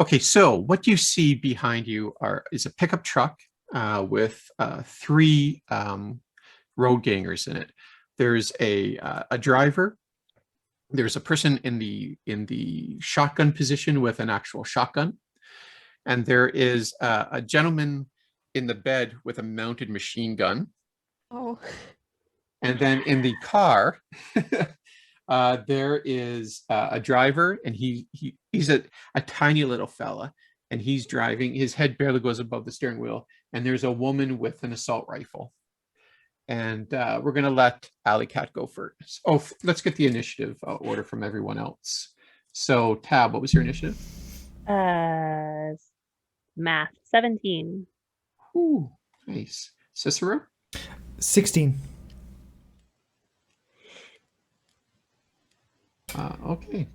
Okay, so what you see behind you is a pickup truck with three road gangers in it. There's a driver. There's a person in the shotgun position with an actual shotgun, and there is a gentleman in the bed with a mounted machine gun. Oh, And then in the car, there is a driver, and he's a tiny little fella, and he's driving. His head barely goes above the steering wheel, and there's a woman with an assault rifle. And we're gonna let Alley Cat go first. Oh, let's get the initiative order from everyone else. So, Tab, what was your initiative? uh, math 17. Ooh, nice. Cicero? 16. Okay.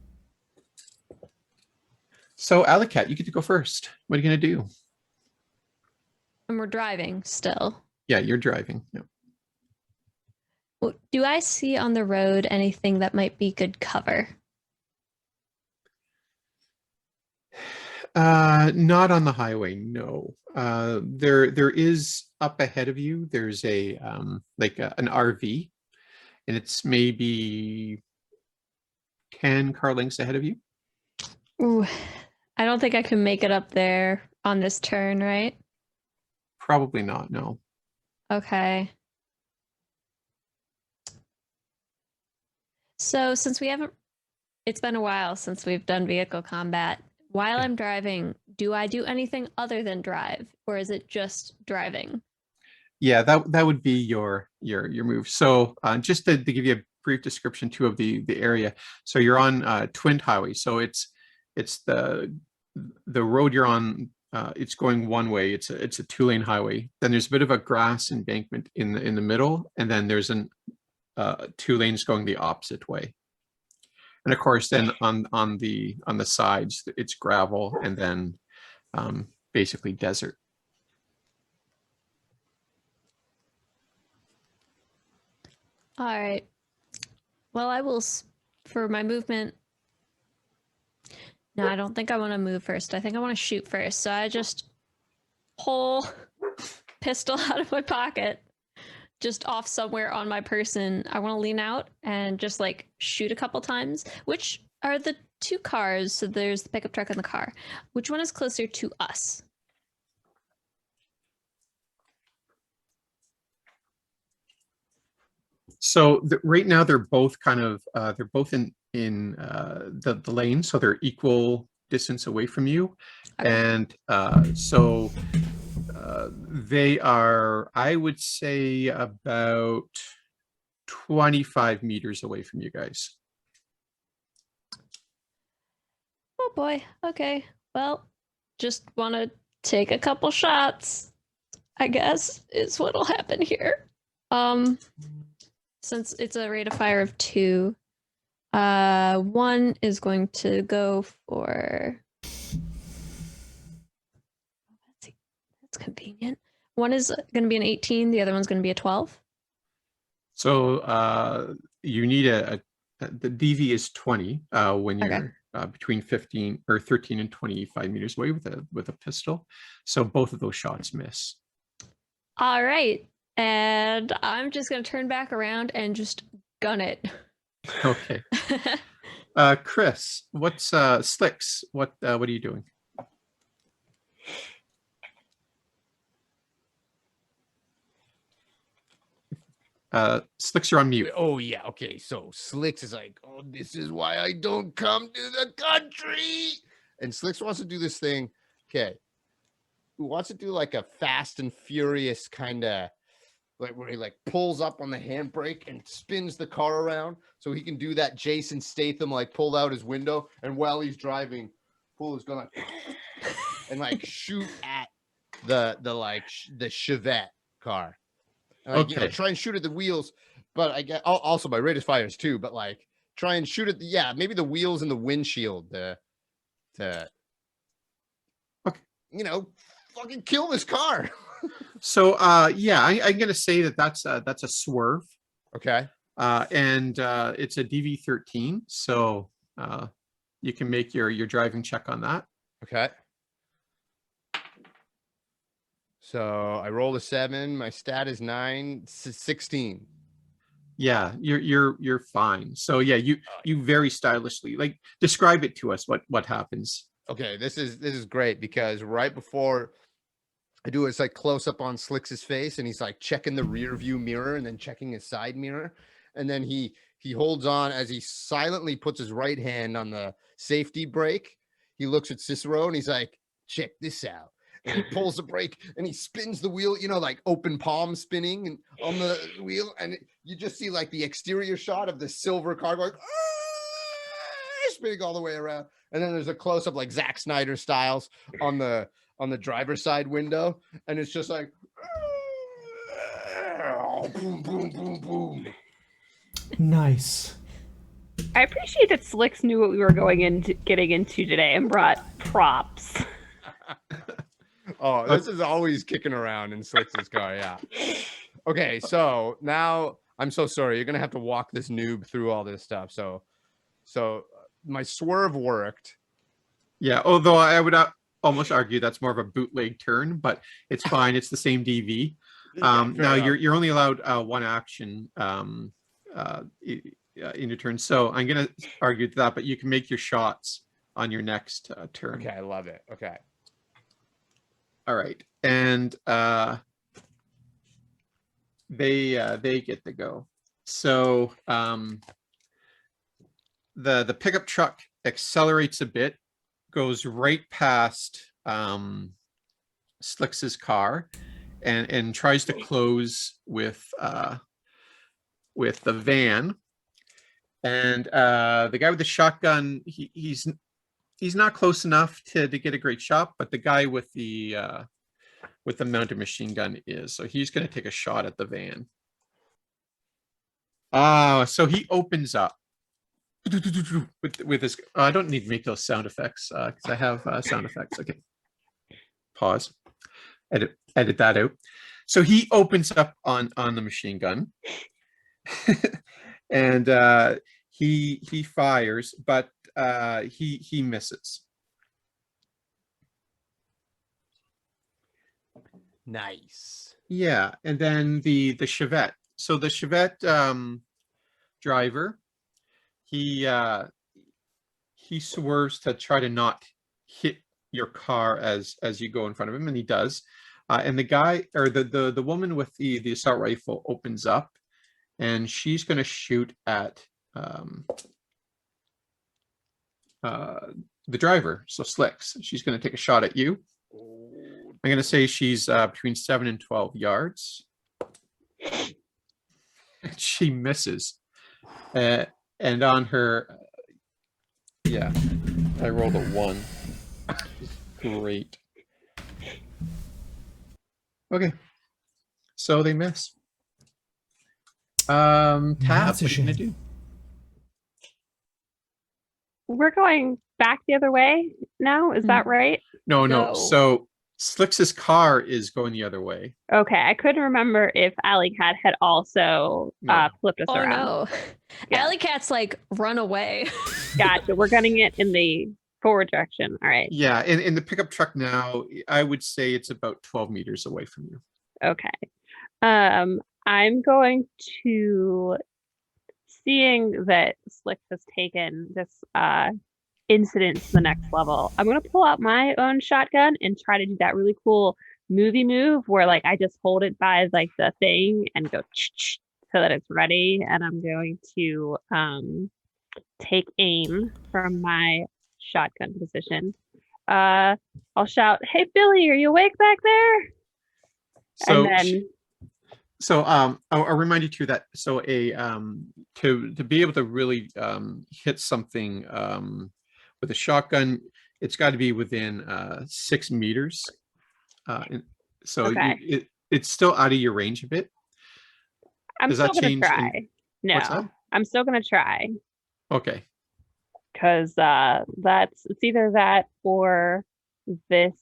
So, Alley Cat, you get to go first. What are you gonna do? And we're driving still. Yeah, you're driving. Yeah. Well, do I see on the road anything that might be good cover? Not on the highway, no. There is up ahead of you. There's an RV, and it's maybe 10 car lengths ahead of you. Ooh, I don't think I can make it up there on this turn, right? Probably not, no. Okay. So since we haven't, it's been a while since we've done vehicle combat. While I'm driving, do I do anything other than drive, or is it just driving? Yeah, that would be your move. So just to give you a brief description too of the area. So you're on Twin Highway. So it's the road you're on. It's going one way. It's a two-lane highway. Then there's a bit of a grass embankment in the middle, and then there's two lanes going the opposite way. And of course, then on the sides, it's gravel, and then basically desert. All right. Well, I will, for my movement. No, I don't think I want to move first. I think I want to shoot first. So I just pull pistol out of my pocket, just off somewhere on my person. I want to lean out and just like shoot a couple times. Which are the two cars? So there's the pickup truck and the car. Which one is closer to us? So right now they're both kind of they're both in the lane, so they're equal distance away from you, Okay. and so they are, I would say, about 25 meters away from you guys. Oh boy. Okay. Well, just want to take a couple shots, I guess, is what'll happen here. Since it's a rate of fire of 2, one is going to go for. Let's see, that's convenient. One is going to be an 18. The other one's going to be a 12. So you need the DV is 20 when you're between 15 or 13 and 25 meters away with a pistol. So both of those shots miss. All right. And I'm just going to turn back around and just gun it. Okay. Chris, what's Slicks? What are you doing? Slicks, you're on mute. Oh yeah, okay. So Slicks is like, oh, this is why I don't come to the country. And Slicks wants to do this thing. Okay. Who wants to do like a Fast and Furious kind of like where he like pulls up on the handbrake and spins the car around so he can do that Jason Statham like pulled out his window and while he's driving, pull his gun and like shoot at the Chevette car. And, like, Okay. try and shoot at the wheels, but I get also my rate of fire is 2, but like try and shoot at maybe the wheels and the windshield to okay. Fucking kill this car. So yeah, I'm gonna say that's a swerve. Okay. And it's a DV13, so you can make your driving check on that. Okay. So I rolled a 7. My stat is 9, 16. Yeah, you're fine. So yeah, you very stylishly like describe it to us what happens. Okay, this is great because right before I do it's like close up on Slicks's face, and he's like checking the rear view mirror and then checking his side mirror, and then he holds on as he silently puts his right hand on the safety brake. He looks at Cicero and he's like, "Check this out." And he pulls the brake and he spins the wheel, like open palm spinning and on the wheel, and you just see like the exterior shot of the silver car going spinning all the way around. And then there's a close up like Zack Snyder styles on the driver's side window, and it's just like boom, boom, boom, boom. Nice. I appreciate that Slicks knew what we were getting into today and brought props. Oh, this is always kicking around in Slicks's car. Yeah. Okay, so now I'm so sorry. You're gonna have to walk this noob through all this stuff. So my swerve worked. Yeah, although I would almost argue that's more of a bootleg turn, but it's fine. It's the same DV. Now you're only allowed one action in your turn. So I'm gonna argue that, but you can make your shots on your next turn. Okay, I love it. Okay. All right, and they get to go. So the pickup truck accelerates a bit, goes right past Slicks's car, and tries to close with the van. And the guy with the shotgun, he's not close enough to get a great shot, but the guy with the mounted machine gun is. So he's going to take a shot at the van. So he opens up with his. I don't need to make those sound effects because I have sound effects. Okay, pause. Edit that out. So he opens up on the machine gun, and he fires, but he misses. Nice. Yeah, and then the Chevette. So the Chevette driver, he swerves to try to not hit your car as you go in front of him, and he does. And the guy or the woman with the assault rifle opens up, and she's going to shoot at the driver. So Slicks, she's going to take a shot at you. I'm going to say she's between 7 and 12 yards. She misses. And on her, yeah, I rolled a 1. Great. Okay. So they miss. Tab, That's a what are you going to shame. do? We're going back the other way now. Is that right? No. No. So Slicks's car is going the other way. Okay. I couldn't remember if Alley Cat had also No. flipped us Oh around. no. Yeah. Alley Cat's like run away. Gotcha. We're gunning it in the forward direction. All right. Yeah, in the pickup truck now, I would say it's about 12 meters away from you. Okay. I'm going to, seeing that Slick has taken this incident to the next level, I'm going to pull out my own shotgun and try to do that really cool movie move where like I just hold it by like the thing and go so that it's ready, and I'm going to take aim from my shotgun position. I'll shout, "Hey Billy, are you awake back there?" So and then I'll remind you too that so a to be able to really hit something with a shotgun, it's got to be within 6 meters. So Okay. it's still out of your range a bit. I'm Does still that gonna change try. what's No, that? I'm still gonna try Okay. because it's either that or this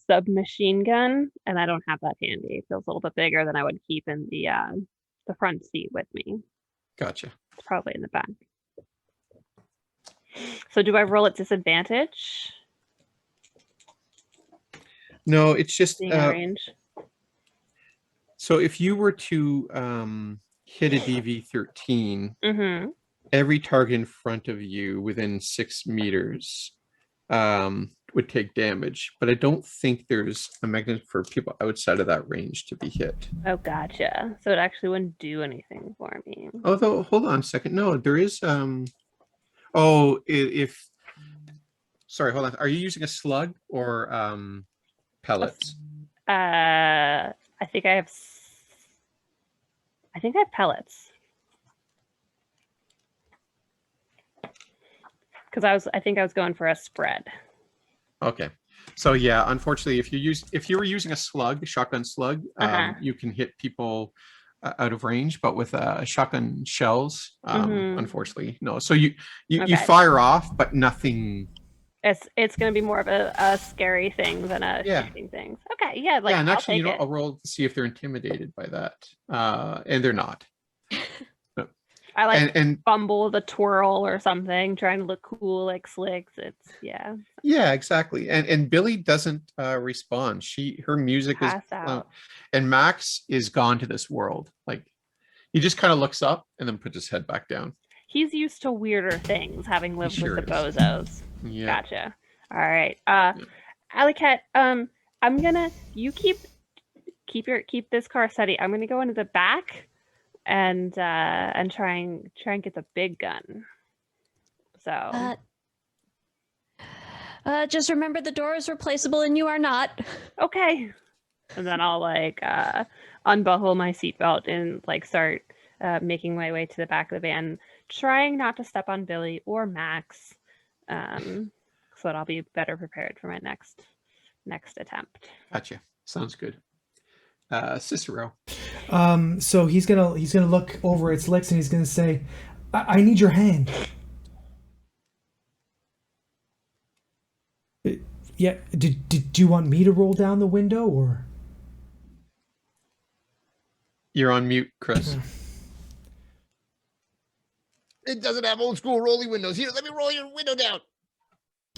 submachine gun, and I don't have that handy. It feels a little bit bigger than I would keep in the front seat with me. Gotcha. It's probably in the back. So do I roll at disadvantage? No, it's just being in range. so if you were to hit a DV-13, Mm-hmm. every target in front of you within 6 meters would take damage, but I don't think there's a mechanism for people outside of that range to be hit. Oh, gotcha. So it actually wouldn't do anything for me. Although, hold on a second. No, there is. Oh, if. Sorry, hold on. Are you using a slug or pellets? I think I have. I think I have pellets. Because I think I was going for a spread. Okay. So yeah, unfortunately, if you were using a slug, a shotgun slug, you can hit people out of range, but with shotgun shells, unfortunately, no. So you fire off, but nothing. It's going to be more of a scary thing than a shooting thing. Okay, yeah, like and I'll actually, take it. I'll roll to see if they're intimidated by that, and they're not. I like and fumble the twirl or something, trying to look cool like Slicks. It's yeah, exactly. And Billy doesn't respond. Her music is out. And Max is gone to this world. Like he just kind of looks up and then puts his head back down. He's used to weirder things, having lived with the bozos. Yeah. Gotcha. All right. Alley Cat, I'm gonna keep this car steady. I'm gonna go into the back and try and get the big gun. So just remember the door is replaceable and you are not. Okay. And then I'll like unbuckle my seatbelt and like start making my way to the back of the van, trying not to step on Billy or Max, so that I'll be better prepared for my next attempt. Gotcha. Sounds good. Cicero. So he's gonna look over at Slicks and he's gonna say, I need your hand. Yeah, did you want me to roll down the window or? You're on mute, Chris. It doesn't have old school rolling windows. Here, let me roll your window down.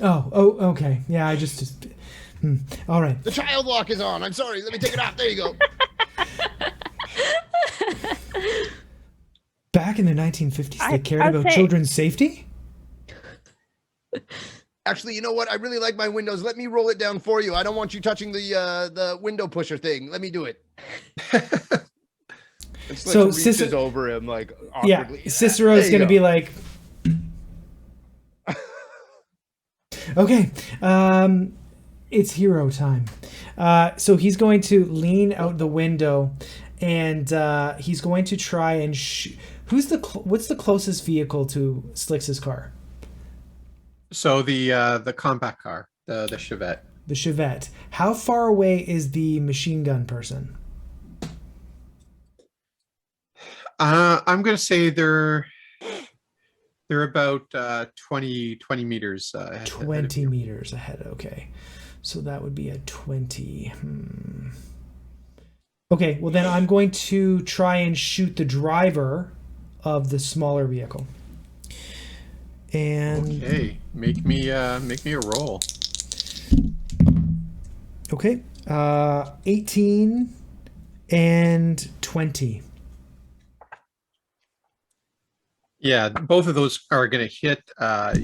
Oh, okay. Yeah, I just all right. The child lock is on. I'm sorry. Let me take it off. There you go. Back in the 1950s, they cared about children's safety? Actually, you know what? I really like my windows. Let me roll it down for you. I don't want you touching the window pusher thing. Let me do it. So reaches over him like awkwardly. Yeah, Cicero's going to be like, okay, it's hero time. So he's going to lean out the window, and he's going to try and what's the closest vehicle to Slicks's car? So the combat car, the Chevette. The Chevette. How far away is the machine gun person? I'm going to say they're about 20 meters ahead. 20 meters ahead. Okay. So that would be a 20. Okay, well then I'm going to try and shoot the driver of the smaller vehicle. And okay, make me a roll. Okay. 18 and 20. Yeah, both of those are going to hit.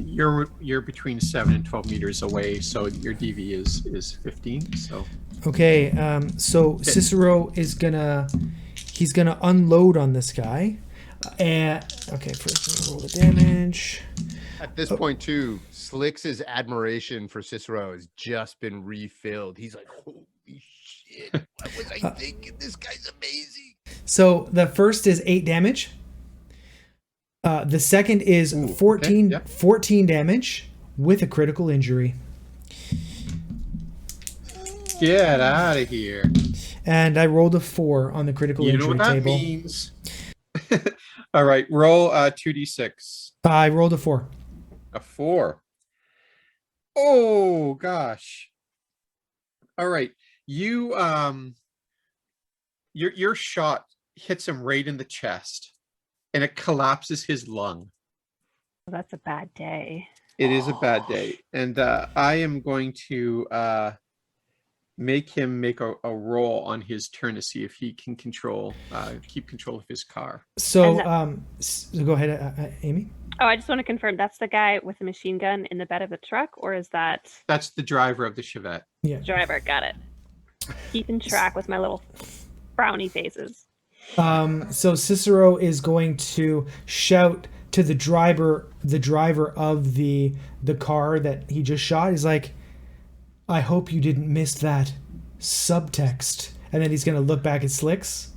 You're between 7 and 12 meters away, so your DV is 15. So okay, so Cicero is gonna unload on this guy. And okay, first roll the damage. At this point, too, Slicks' admiration for Cicero has just been refilled. He's like, "Holy shit! What was I thinking? This guy's amazing." So the first is 8 damage. The second is 14 damage with a critical injury. Get out of here. And I rolled a 4 on the critical injury table. You know what that means. All right, roll 2d6. I rolled a 4. A 4. Oh gosh. All right, your shot hits him right in the chest. And it collapses his lung. Well, that's a bad day. It is a bad day. And I am going to make him make a roll on his turn to see if he can keep control of his car. So, And go ahead, Amy. Oh, I just want to confirm that's the guy with the machine gun in the bed of the truck, or is that That's the driver of the Chevette. Yeah. driver? Got it. Keeping track with my little frowny faces. So Cicero is going to shout to the driver of the car that he just shot. He's like, I hope you didn't miss that subtext. And then he's going to look back at Slicks.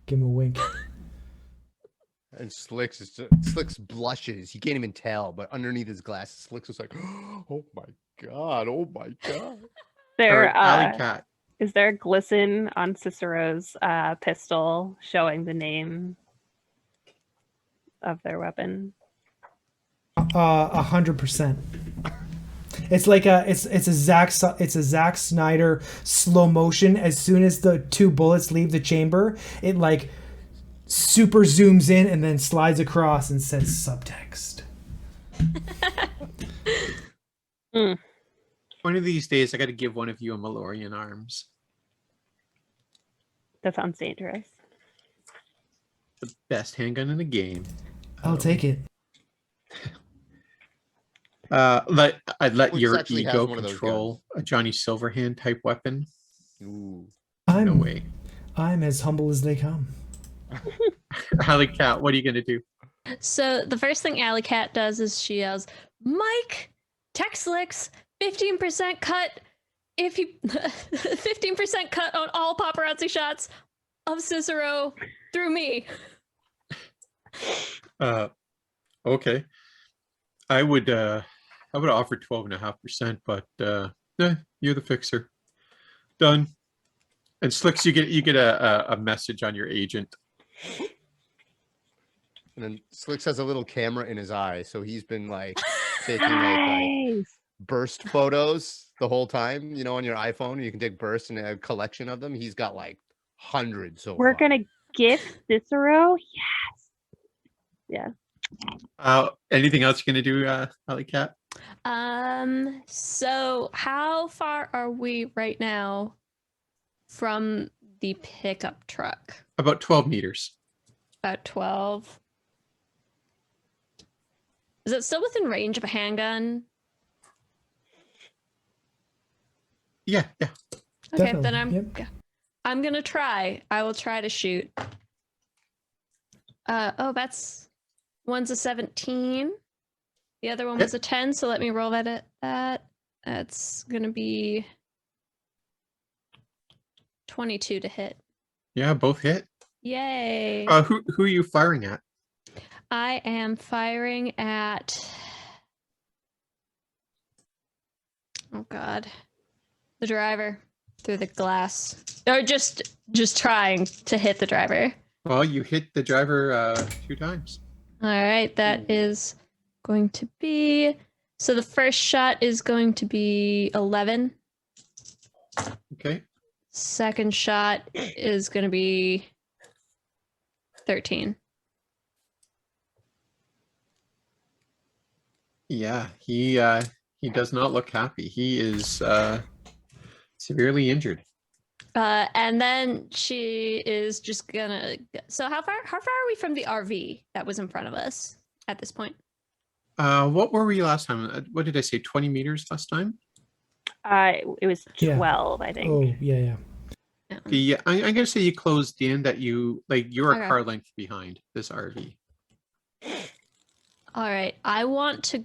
Give him a wink. And Slicks blushes. You can't even tell, but underneath his glasses, Slicks is like, "Oh my god! Oh my god!" There, Alley Cat. is there a glisten on Cicero's pistol showing the name of their weapon? 100%. It's like it's a Zack Snyder slow motion. As soon as the 2 bullets leave the chamber, it like super zooms in and then slides across and says subtext. One of these days, I got to give one of you a Malorian arms. That sounds dangerous. The best handgun in the game. I'll take it. I'd let Wix your actually has ego one of those control a Johnny Silverhand type weapon. Ooh. No way. I'm as humble as they come. Alley Cat, what are you gonna do? So the first thing Alley Cat does is she yells, Mike, text Slicks, 15% cut if you 15% cut on all paparazzi shots of Cicero through me. Okay. I would offer 12.5%, but you're the fixer. Done. And Slicks, you get a message on your agent. And then Slicks has a little camera in his eye, so he's been like taking like Nice. burst photos the whole time. You know, on your iPhone, you can take bursts and a collection of them. He's got like hundreds. So We're far. gonna gift Cicero. Yes. Yeah. Anything else you're gonna do, Alley Cat? So how far are we right now from the pickup truck? About 12 meters. About 12. Is it still within range of a handgun? Yeah. Okay, Definitely, then yep. I'm gonna try. I will try to shoot. That's one's a 17. The other one was a 10, so let me roll that at that. That's gonna be 22 to hit. Yeah, both hit. Yay. Who are you firing at? I am firing at, oh god, the driver through the glass. Or just trying to hit the driver. Well, you hit the driver 2 times. All right, that is going to be, so the first shot is going to be 11. Okay. Second shot is going to be 13. Yeah, he does not look happy. He is severely injured. And then she is just gonna. So how far are we from the RV that was in front of us at this point? What were we last time? What did I say? 20 meters last time? It was Yeah. 12, I think. Oh, yeah. I'm gonna say you closed in. That you're a Okay. car length behind this RV. All right. What I want to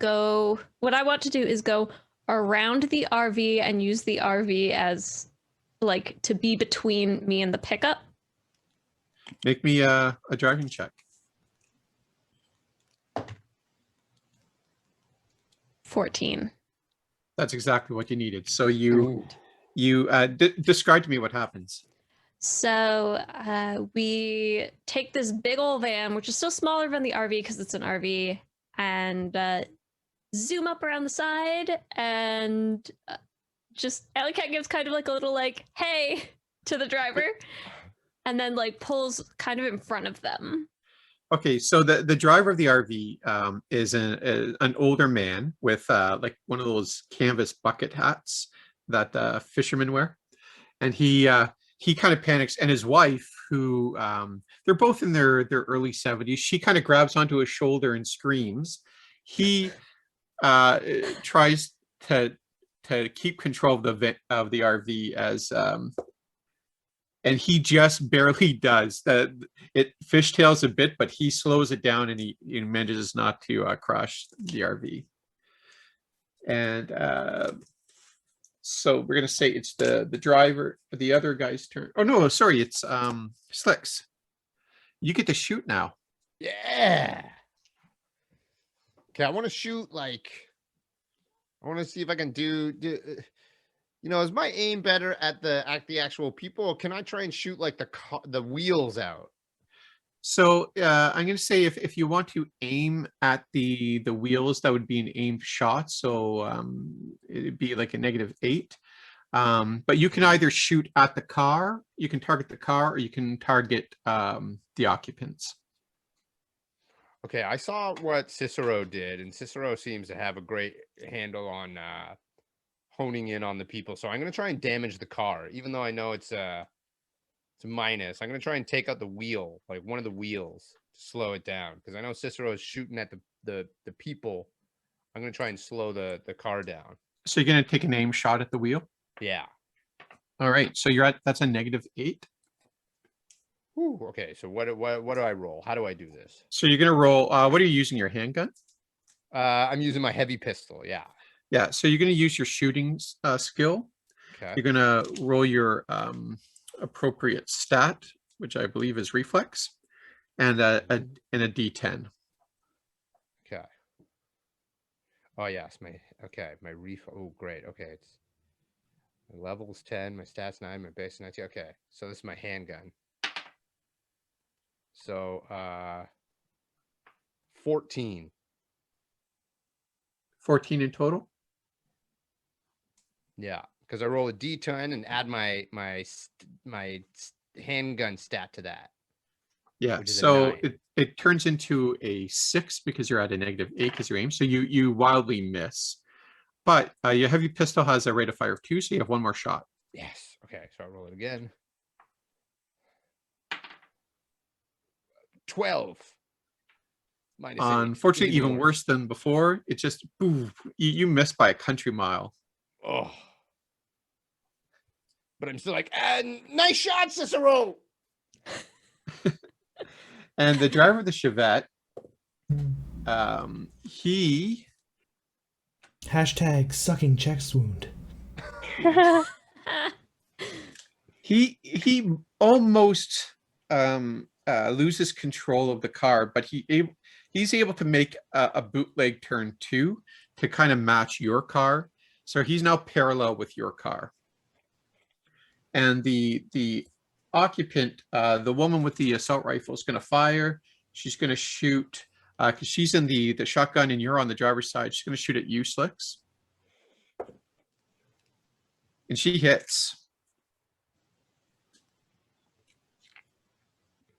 do is go around the RV and use the RV as like to be between me and the pickup. Make me a driving check. 14. That's exactly what you needed. So you describe to me what happens. So we take this big old van, which is still smaller than the RV because it's an RV, and zoom up around the side, and just Alley Cat gives kind of like a little like "hey" to the driver, and then like pulls kind of in front of them. Okay, so the driver of the RV is an older man with like one of those canvas bucket hats that fishermen wear. and he kind of panics, and his wife, who they're both in their early 70s, she kind of grabs onto his shoulder and screams. He tries to keep control of the RV as and he just barely does. It fishtails a bit, but he slows it down, and he manages not to crash the RV. And so we're gonna say it's the driver, the other guy's turn. Oh no, sorry, it's Slicks. You get to shoot now. Yeah. Okay, I want to shoot I want to see if I can do is my aim better at the actual people, or can I try and shoot like the wheels out? So I'm going to say if you want to aim at the wheels, that would be an aimed shot. So it'd be like a -8. But you can either shoot at the car, you can target the car, or you can target the occupants. Okay, I saw what Cicero did, and Cicero seems to have a great handle on honing in on the people. So I'm going to try and damage the car, even though I know it's a minus. I'm going to try and take out the wheel, like one of the wheels, to slow it down, because I know Cicero is shooting at the people. I'm going to try and slow the car down. So you're going to take an aim shot at the wheel? Yeah. All right, so that's a -8. Ooh, okay, so what do I roll? How do I do this? So you're going to roll, what are you using, your handgun? I'm using my heavy pistol, yeah. Yeah, so you're going to use your shooting skill. Okay. You're going to roll your appropriate stat, which I believe is reflex, and a D10. Okay. Oh yes, my oh great. Okay, it's my level's 10, my stats 9, my base 19. Okay, so this is my handgun. So 14. 14 in total? Yeah, because I roll a D10 and add my handgun stat to that. Yeah, which is a so 9. it turns into a 6 because you're at a -8 because you aim. So you wildly miss. But your heavy pistol has a rate of fire of 2, so you have one more shot. Yes. Okay, so I roll it again. 12. -8. Unfortunately, even worse than before. It just, boom, you missed by a country mile. Oh. But I'm still like, nice shot, Cicero. And the driver of the Chevette, he #sucking chest wound. he almost loses control of the car, but he's able to make a bootleg turn too, to kind of match your car. So he's now parallel with your car. And the occupant, the woman with the assault rifle, is going to fire. She's going to shoot, because she's in the shotgun and you're on the driver's side. She's going to shoot at you, Slicks. And she hits.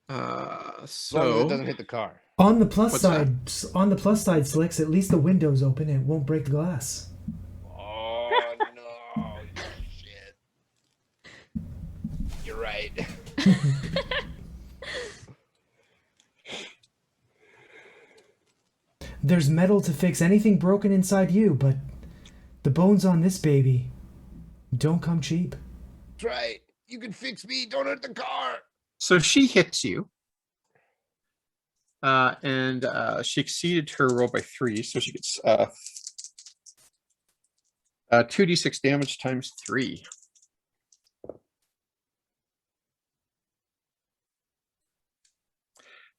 As long as it doesn't hit the car. On the plus What's side, Slicks, at least the window's open and it won't break the glass. Oh no! Shit. You're right. There's metal to fix anything broken inside you, but the bones on this baby don't come cheap. That's right. You can fix me. Don't hurt the car. So she hits you. And she exceeded her roll by 3, so she gets 2d6 damage times 3.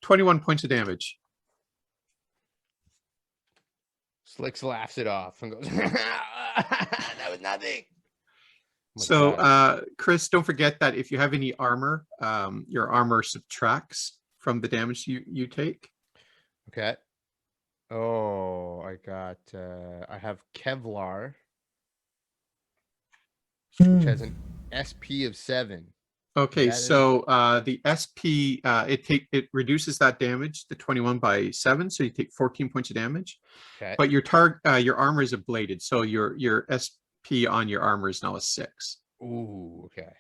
$21 points of damage. Slicks laughs it off and goes, that was nothing. So, Chris, don't forget that if you have any armor, your armor subtracts from the damage you take. Okay. Oh, I have Kevlar, which has an SP of 7. Okay, so the SP, it reduces that damage, the 21 by 7, so you take 14 points of damage. Okay. But your armor is ablated, so your SP on your armor is now a 6. Ooh, okay.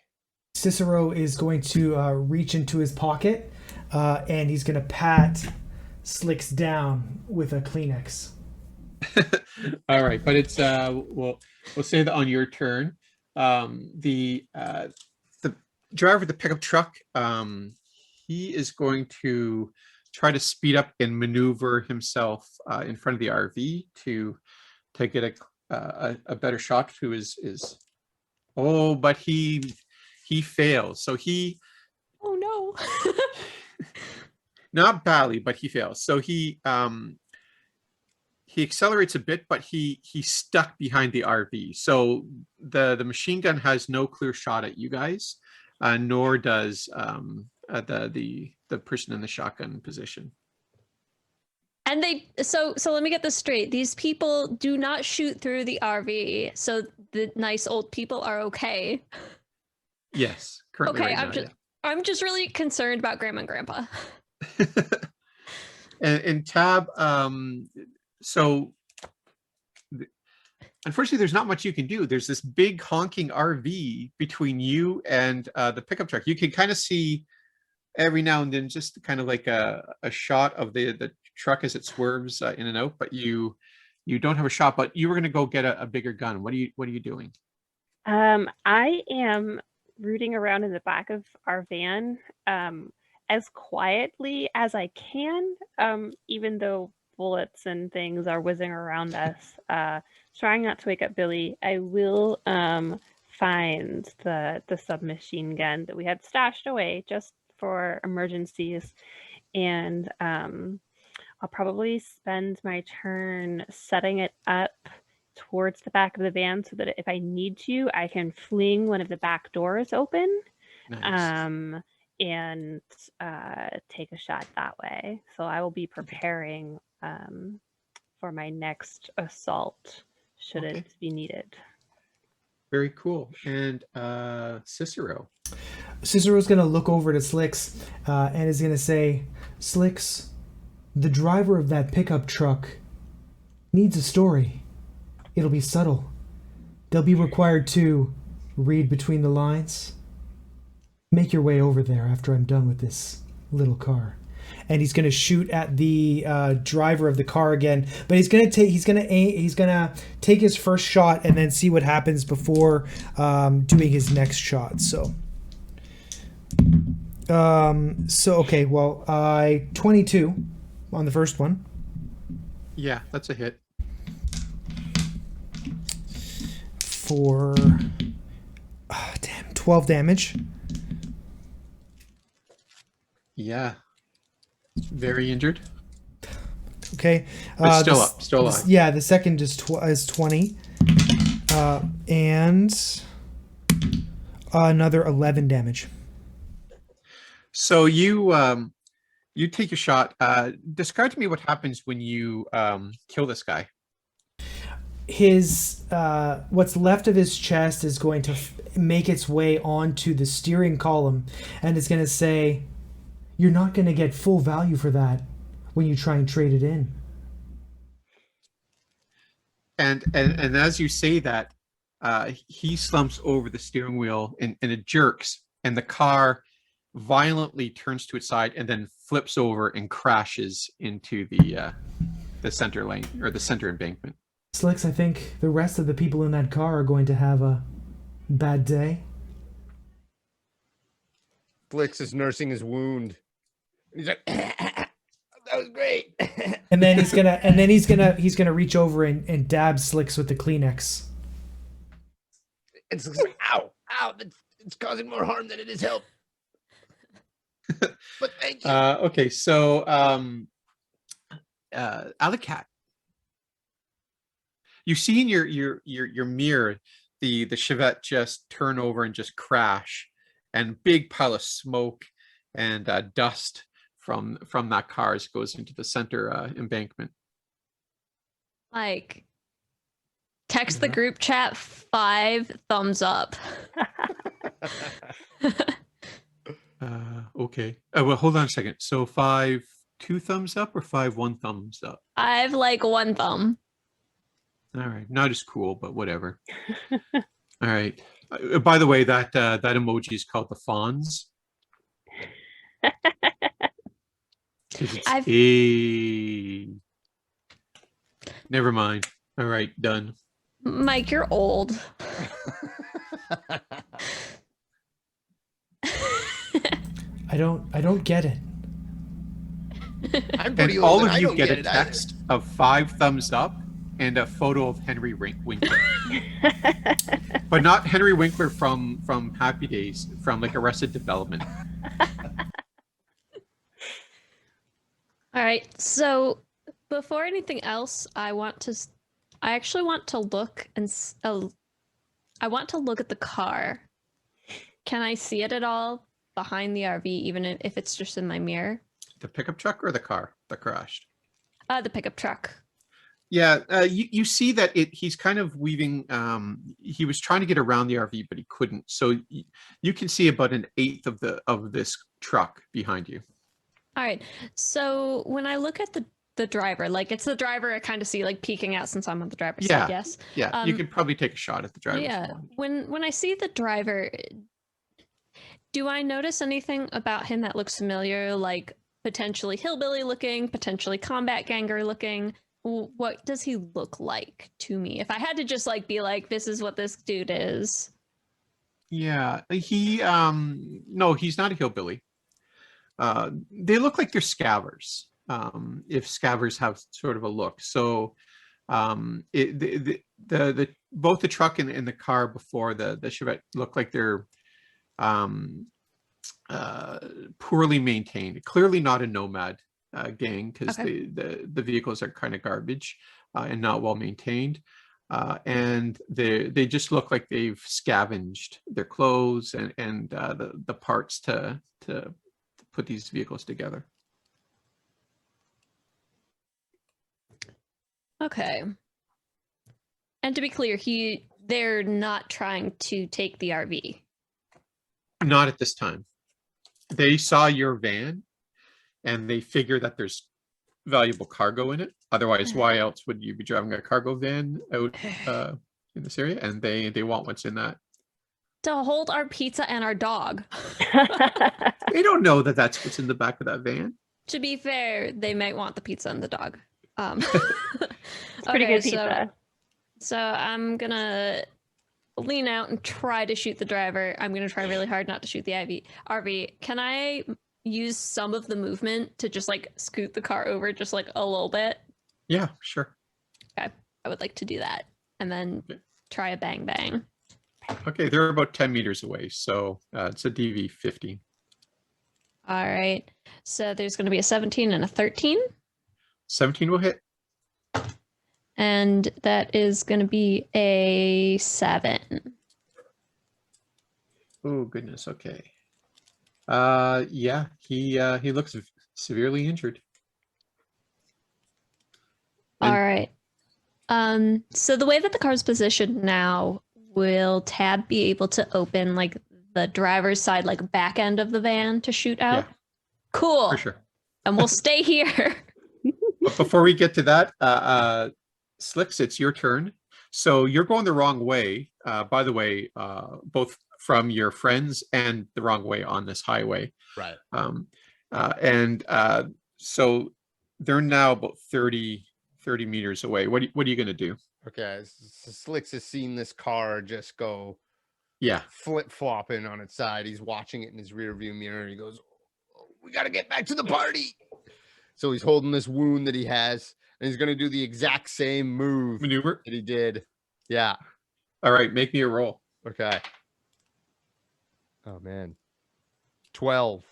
Cicero is going to reach into his pocket and he's going to pat Slicks down with a Kleenex. All right, but it's we'll say that on your turn. The driver of the pickup truck, he is going to try to speed up and maneuver himself in front of the RV to get a better shot to his. Oh, but he fails. So he Oh no. not badly, but he fails. So he accelerates a bit, but he's stuck behind the RV. So the machine gun has no clear shot at you guys, nor does the person in the shotgun position. And so let me get this straight. These people do not shoot through the RV, so the nice old people are okay. Yes, currently Okay, right now, I'm just really concerned about Grandma and Grandpa. yeah. and Tab, so unfortunately, there's not much you can do. There's this big honking RV between you and the pickup truck. You can kind of see every now and then just kind of like a shot of the truck as it swerves in and out, but you don't have a shot. But you were going to go get a bigger gun. What are you doing? I am rooting around in the back of our van as quietly as I can, even though bullets and things are whizzing around us. Trying not to wake up Billy. I will find the submachine gun that we had stashed away just for emergencies, and I'll probably spend my turn setting it up towards the back of the van so that if I need to, I can fling one of the back doors open. Nice. And take a shot that way. So I will be preparing for my next assault should Okay. it be needed. Very cool. And Cicero. Cicero's going to look over to Slicks and is going to say, Slicks, the driver of that pickup truck needs a story. It'll be subtle. They'll be required to read between the lines. Make your way over there after I'm done with this little car. And he's going to shoot at the driver of the car again, but he's going to take his first shot and then see what happens before doing his next shot. So okay, well, 22 on the first one. Yeah, that's a hit. For 12 damage. Yeah. Very injured. Okay. But still alive. Yeah, the second is 20. And another 11 damage. So you take your shot. Describe to me what happens when you kill this guy. His what's left of his chest is going to make its way onto the steering column, and it's going to say, "You're not going to get full value for that when you try and trade it in." And as you say that, he slumps over the steering wheel and it jerks, and the car violently turns to its side and then flips over and crashes into the center lane or the center embankment. Slicks, I think the rest of the people in that car are going to have a bad day. Slicks is nursing his wound. He's like, that was great. And then he's gonna reach over and dab Slicks with the Kleenex. And Slicks is like, ow, it's causing more harm than it is help. But thank you. Okay, so Alicat, you see in your mirror the Chevette just turn over and just crash, and big pile of smoke and dust from that car as it goes into the center embankment. Like, text the group chat 5 thumbs up. Okay. Well, hold on a second. So 5 2 thumbs up or 5 1 thumbs up? I've like 1 thumb. All right. Not as cool, but whatever. All right. By the way, that emoji is called the Fonz. 'Cause it's I've- a. Never mind. All right, done. Mike, you're old. I don't get it. I'm pretty And old all and of I you don't get a it either. text of 5 thumbs up and a photo of Henry Winkler, but not Henry Winkler from Happy Days, from like Arrested Development. All right. So before anything else, I actually want to look I want to look at the car. Can I see it at all behind the RV, even if it's just in my mirror? The pickup truck or the car that crashed? The pickup truck. Yeah, you see that he's kind of weaving. He was trying to get around the RV, but he couldn't. So you can see about an eighth of this truck behind you. All right. So when I look at the driver, like it's the driver I kind of see like peeking out since I'm on the driver's side. Yes. Yeah, you could probably take a shot at the driver. Yeah. When I see the driver, do I notice anything about him that looks familiar, like potentially hillbilly looking, potentially combat ganger looking? What does he look like to me? If I had to just like be like, this is what this dude is. Yeah, he no, he's not a hillbilly. They look like they're scavers. If scavers have sort of a look. So the both the truck and the car before the Chevette look like they're poorly maintained. Clearly not a nomad gang, because Okay. the vehicles are kind of garbage and not well maintained. And they just look like they've scavenged their clothes and the parts to put these vehicles together. Okay. And to be clear, they're not trying to take the RV. Not at this time. They saw your van and they figure that there's valuable cargo in it. Otherwise, why else would you be driving a cargo van out in this area? And they want what's in that. To hold our pizza and our dog. They don't know that that's what's in the back of that van. To be fair, they might want the pizza and the dog. It's pretty good pizza. So I'm gonna lean out and try to shoot the driver. I'm gonna try really hard not to shoot the RV. Can I use some of the movement to just like scoot the car over just like a little bit? Yeah, sure. Okay, I would like to do that, and then try a bang bang. Okay, they're about 10 meters away, so it's a DV 15. All right, so there's going to be a 17 and a 13. 17 will hit. And that is going to be a 7. Oh goodness. Okay. Yeah, he looks severely injured. All right. So the way that the car's positioned now, will Tab be able to open like the driver's side, like back end of the van to shoot out? Yeah. Cool. For sure. And we'll stay here. But before we get to that, Slicks, it's your turn. So you're going the wrong way. By the way, both from your friends and the wrong way on this highway. Right. So they're now about 30 meters away. What are you going to do? Okay. Slicks has seen this car just go Yeah. flip flopping on its side. He's watching it in his rear view mirror. He goes, "Oh, we got to get back to the party." So he's holding this wound that he has, and he's going to do the exact same move Maneuver. that he did. Yeah. All right. Make me a roll. Okay. Oh, man. 12.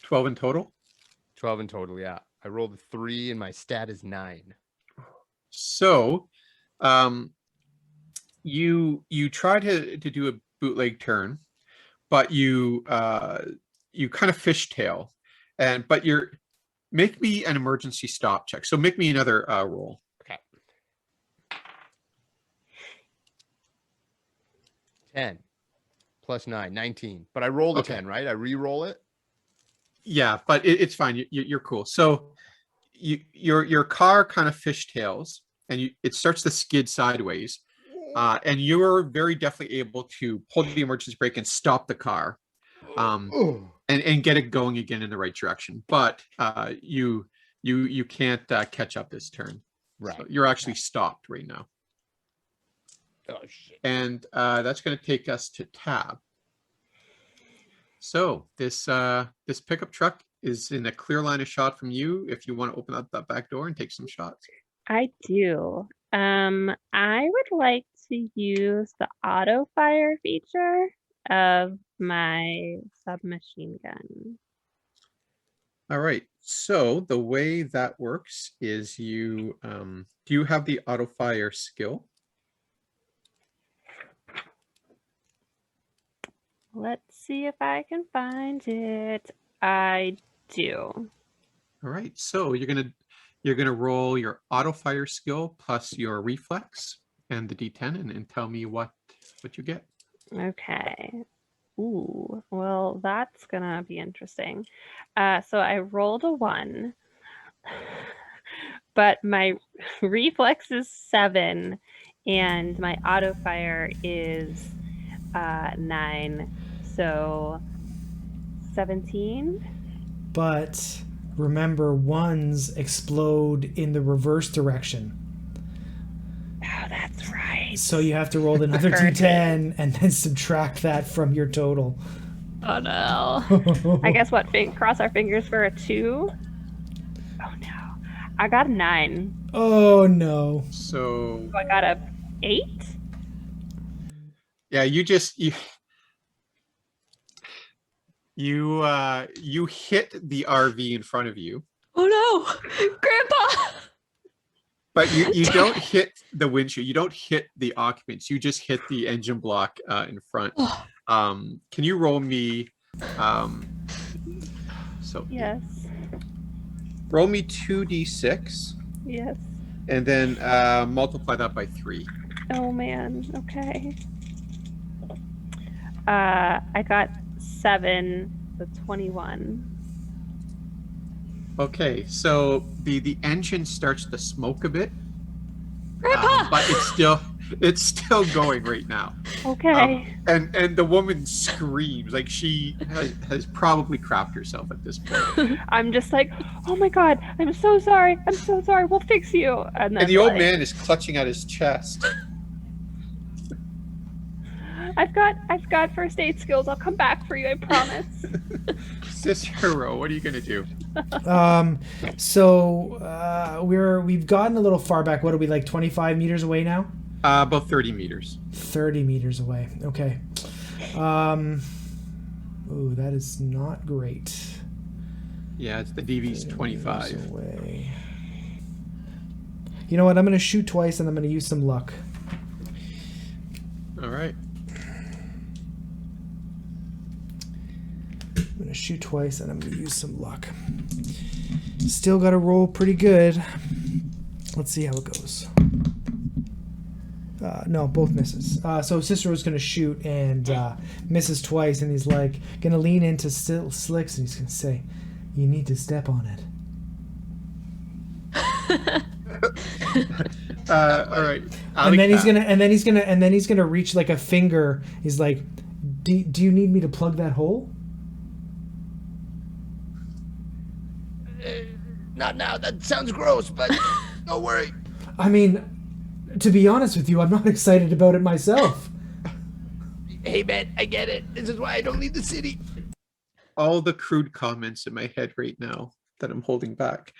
12 in total. 12 in total, yeah. I rolled a 3, and my stat is 9. So, you try to do a bootleg turn, but you kind of fishtail, but make me an emergency stop check. So make me another roll. Okay. 10 plus 9, 19. But I rolled a 10, right? I re-roll it. Yeah, but it's fine. You're cool. So your car kind of fishtails and it starts to skid sideways, And you're very definitely able to pull the emergency brake and stop the car, and get it going again in the right direction. But you can't catch up this turn. Right. So you're actually stopped right now. Oh shit. And that's going to take us to Tab. So this pickup truck is in a clear line of shot from you. If you want to open up that back door and take some shots. I do. I would like to use the auto fire feature of my submachine gun. All right. So the way that works is you do you have the auto fire skill? Let's see if I can find it. I do. All right. So you're gonna roll your auto fire skill plus your reflex and the D10 and tell me what you get. Okay. Ooh, well, that's gonna be interesting. So I rolled a 1, but my reflex is 7, and my auto fire is 9, so 17. But remember, ones explode in the reverse direction. Oh, that's right. So you have to roll another d10 and then subtract that from your total. Oh no. I guess cross our fingers for a 2. Oh no. I got a 9. Oh no. So So I got a 8. yeah, you hit the RV in front of you, Oh no, Grandpa. but you don't hit the windshield. You don't hit the occupants. You just hit the engine block in front. Can you roll me? So Yes. roll me 2d6 Yes. and then multiply that by 3. Oh man. Okay. I got 7, so 21. Okay, so the engine starts to smoke a bit, Grandpa. but it's still going right now. Okay. And the woman screams like she has probably crapped herself at this point. I'm just like, oh my god, I'm so sorry. I'm so sorry. We'll fix you. And then And the old like, man is clutching at his chest. I've got first aid skills. I'll come back for you. I promise. Cicero, what are you gonna do? So we've gotten a little far back. What are we, like 25 meters away now? About 30 meters. 30 meters away. Okay. Ooh, that is not great. Yeah, it's the DV's 30 meters 25. away. You know what? I'm going to shoot twice and I'm going to use some luck. All right. I'm going to shoot twice and I'm going to use some luck. Still got to roll pretty good. Let's see how it goes. No, both misses. So Cicero's going to shoot and misses twice, and he's like going to lean into Slicks and he's going to say, "You need to step on it." All right. And then he's gonna reach like a finger. He's like, "Do you need me to plug that hole?" Not now. That sounds gross, but don't worry. I mean, to be honest with you, I'm not excited about it myself. Hey, man, I get it. This is why I don't leave the city. All the crude comments in my head right now that I'm holding back.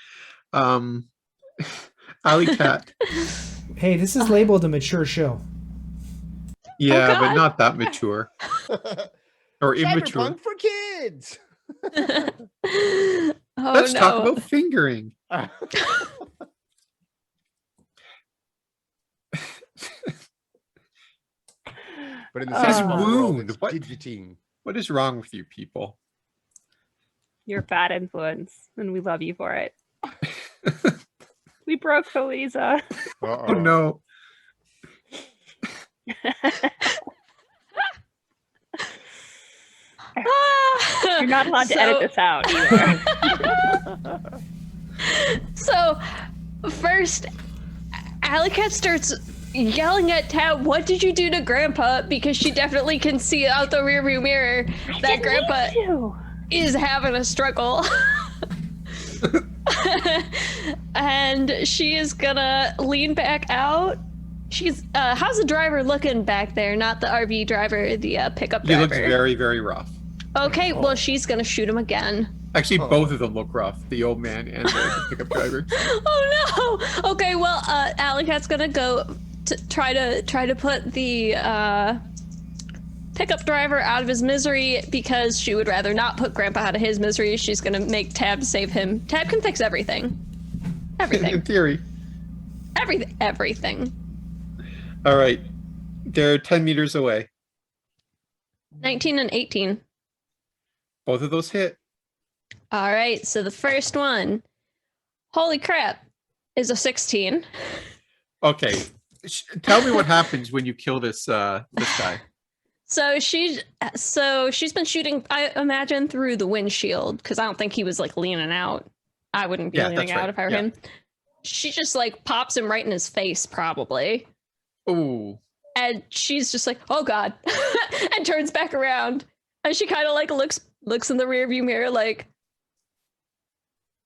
Alley Cat. Hey, this is labeled a mature show. Yeah, God. but not that mature. Or immature. Cyberpunk for kids. Oh Let's no. talk about fingering. But in the This Cyberpunk world, wound, it's what? digiting. What is wrong with you people? You're a bad influence, and we love you for it. We broke Felisa. Oh no. You're not allowed to edit this out either. So, first, Alley Cat starts yelling at Tab, "What did you do to Grandpa?" Because she definitely can see out the rearview mirror that Grandpa is having a struggle. And she is gonna lean back out. She's how's the driver looking back there? Not the RV driver, the pickup driver. He looks very, very rough. Okay, well, she's gonna shoot him again. Actually, both of them look rough. The old man and the pickup driver. Oh no! Okay, well, Alley-Cat's gonna go to try to put the pickup driver out of his misery because she would rather not put Grandpa out of his misery. She's gonna make Tab save him. Tab can fix everything. Everything. In theory. Everything. All right. They're 10 meters away. 19 and 18. Both of those hit. All right, so the first one, holy crap, is a 16. Okay. Tell me what happens when you kill this this guy. So she's been shooting, I imagine, through the windshield because I don't think he was like leaning out. I wouldn't be leaning out if I were him. She just like pops him right in his face, probably. Ooh. And she's just like, "Oh God," and turns back around, and she kind of like looks in the rearview mirror, like,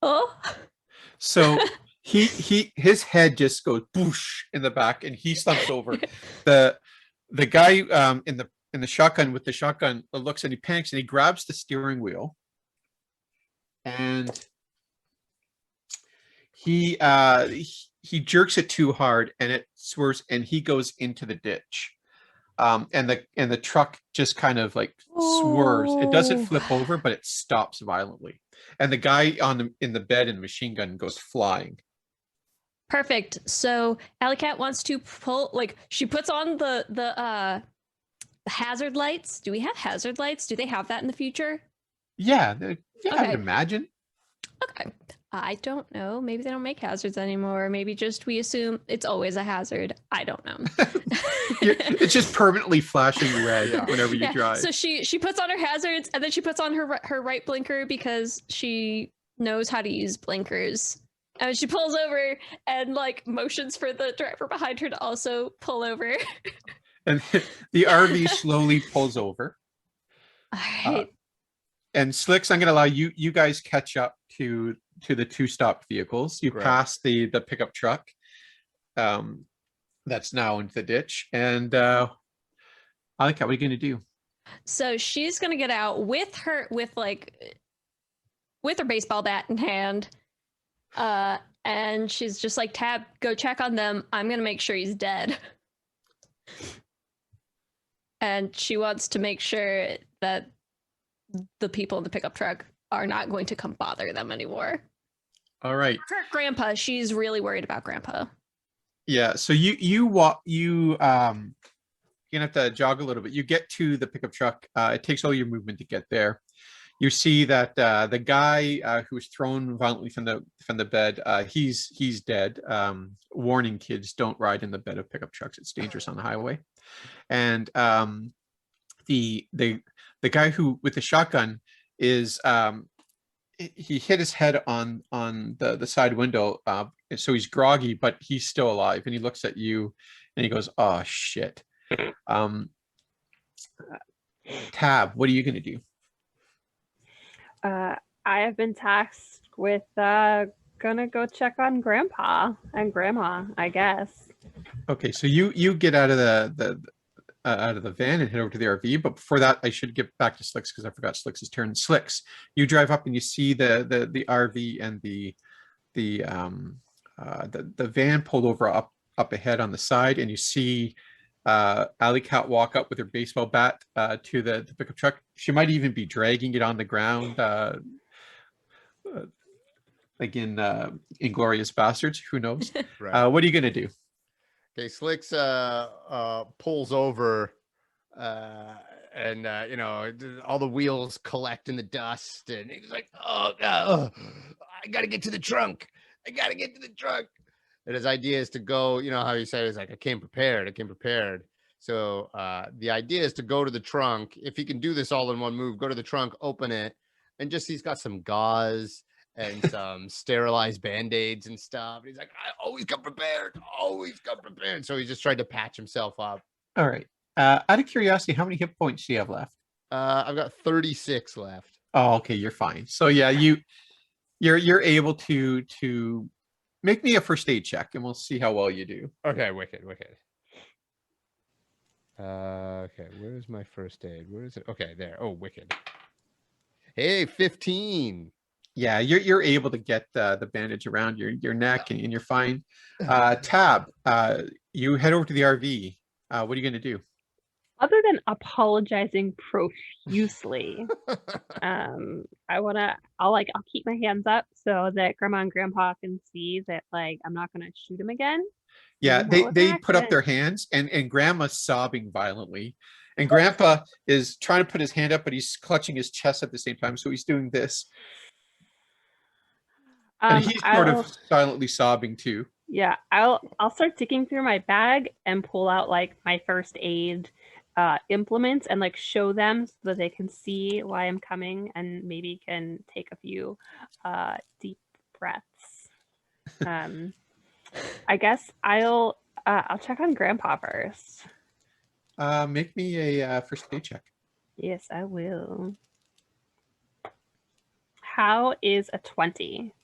"Oh." So his head just goes boosh in the back, and he slumps over. The guy in the shotgun with the shotgun looks and he panics and he grabs the steering wheel, and he jerks it too hard and it swerves and he goes into the ditch. And the truck just kind of like swerves. It doesn't flip over, but it stops violently. And the guy in the bed in the machine gun goes flying. Perfect. So Alley-Cat wants to pull, like, she puts on the hazard lights. Do we have hazard lights? Do they have that in the future? Yeah, I would imagine. Okay. I don't know. Maybe they don't make hazards anymore. Maybe just we assume it's always a hazard. I don't know. It's just permanently flashing red whenever you drive. So she puts on her hazards and then she puts on her right blinker because she knows how to use blinkers. And she pulls over and like motions for the driver behind her to also pull over. And the RV slowly pulls over. All right. And Slicks, I'm going to allow you guys catch up to the two stopped vehicles. You pass the pickup truck that's now into the ditch. And Alika, what are you going to do? So she's going to get out with her baseball bat in hand. And she's just like, "Tab, go check on them. I'm going to make sure he's dead." And she wants to make sure that the people in the pickup truck are not going to come bother them anymore. All right. Her Grandpa, she's really worried about Grandpa. Yeah, so you're gonna have to jog a little bit. You get to the pickup truck. It takes all your movement to get there. You see that the guy who was thrown violently from the bed, he's dead. Warning: kids, don't ride in the bed of pickup trucks. It's dangerous on the highway. And the guy who with the shotgun is he hit his head on the side window, so he's groggy, but he's still alive. And he looks at you and he goes, "Oh shit." Tab, what are you gonna do? I have been tasked with gonna go check on Grandpa and Grandma, I guess. Okay, so you get out of the van and head over to the RV. But before that, I should get back to Slicks because I forgot Slicks' turn. Slicks, you drive up and you see the RV and the van pulled over up ahead on the side, and you see Alley Cat walk up with her baseball bat to the pickup truck. She might even be dragging it on the ground. Again, Inglorious Bastards. Who knows? Right. What are you gonna do? Okay, Slicks pulls over, and all the wheels collect in the dust, and he's like, "Oh, I gotta get to the trunk. I gotta get to the trunk." And his idea is to go. You know how he said, "He's like, I came prepared." So the idea is to go to the trunk. If he can do this all in one move, go to the trunk, open it, and just he's got some gauze and some sterilized band-aids and stuff. And he's like, I always come prepared, always come prepared. So he just tried to patch himself up. All right. Out of curiosity, how many hit points do you have left? I've got 36 left. Oh, okay, you're fine. So yeah, you're able to make me a first aid check, and we'll see how well you do. Okay, wicked. Okay, where's my first aid? Where is it? Okay, there. Oh, wicked. Hey, 15. Yeah, you're able to get the bandage around your neck, and you're fine. Tab, you head over to the RV. What are you gonna do? Other than apologizing profusely, I'll keep my hands up so that Grandma and Grandpa can see that like I'm not gonna shoot him again. Yeah, You know, it's they an put up accident. their hands, and Grandma's sobbing violently, and Grandpa is trying to put his hand up, but he's clutching his chest at the same time, so he's doing this, and he's sort I'll of silently sobbing too. Yeah, I'll start digging through my bag and pull out like my first aid implements and like show them so that they can see why I'm coming and maybe can take a few deep breaths. I guess I'll check on Grandpa first. Make me a first aid check. Yes, I will. How is a 20?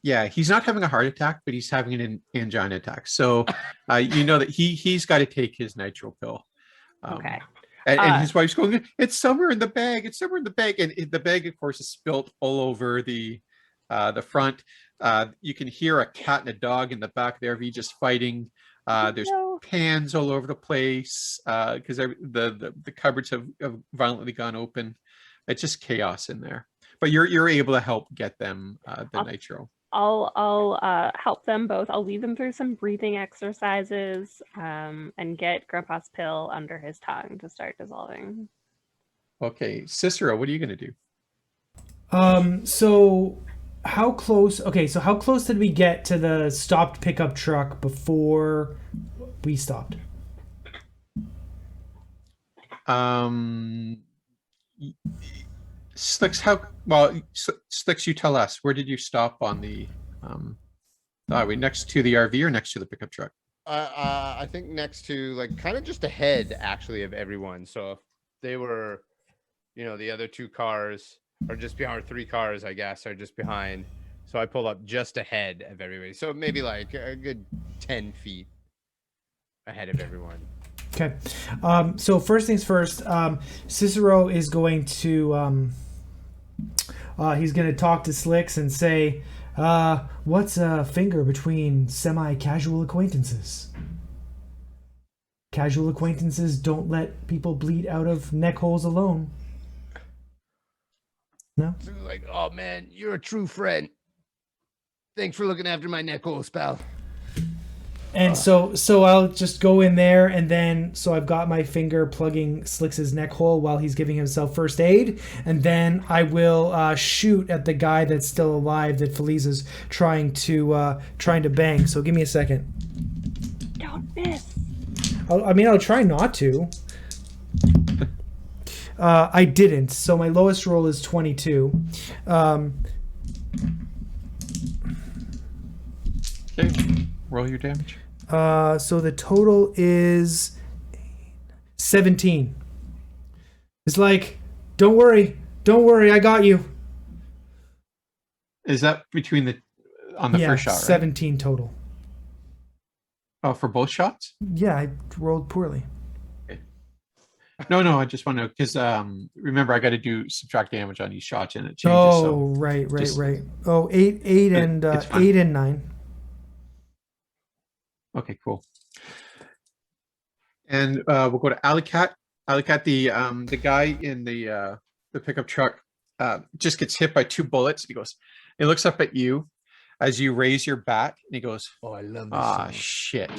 Yeah, he's not having a heart attack, but he's having an angina attack. So you know that he's got to take his nitro pill. Okay. And his wife's going, it's somewhere in the bag. It's somewhere in the bag. And the bag, of course, is spilt all over the front. You can hear a cat and a dog in the back of the RV just fighting. There's pans all over the place because the cupboards have violently gone open. It's just chaos in there. But you're able to help get them the nitro. I'll help them both. I'll lead them through some breathing exercises and get Grandpa's pill under his tongue to start dissolving. Okay, Cicero, what are you going to do? So how close did we get to the stopped pickup truck before we stopped? Slicks, Slicks, you tell us, where did you stop on the highway? Next to the RV or next to the pickup truck? I think next to, like, kind of just ahead actually of everyone. So if they were, the other two cars are just behind, or three cars, I guess, are just behind. So I pull up just ahead of everybody. So maybe like a good 10 feet ahead of everyone. Okay. So first things first, Cicero is going to he's going to talk to Slicks and say, what's a finger between semi-casual acquaintances? Casual acquaintances don't let people bleed out of neck holes alone. No? So like, oh man, you're a true friend. Thanks for looking after my neck holes, pal. And so I'll just go in there, and then so I've got my finger plugging Slicks' neck hole while he's giving himself first aid, and then I will shoot at the guy that's still alive that Feliz is trying to bang. So give me a second. Don't miss. I'll try not to. I didn't. So my lowest roll is 22. Okay. Roll your damage. So the total is 17. It's like, don't worry, I got you. Is that between on the first shot, right? 17 total. Oh, for both shots? Yeah, I rolled poorly. Okay. No, I just want to, because remember, I got to do subtract damage on each shot, and it changes. Oh, right. Oh, 8 and 8 and 9. Okay, cool. And we'll go to Alley Cat. Alley Cat, the guy in the pickup truck just gets hit by 2 bullets. He looks up at you as you raise your bat, and he goes, Oh, I love this. "Ah, song. shit."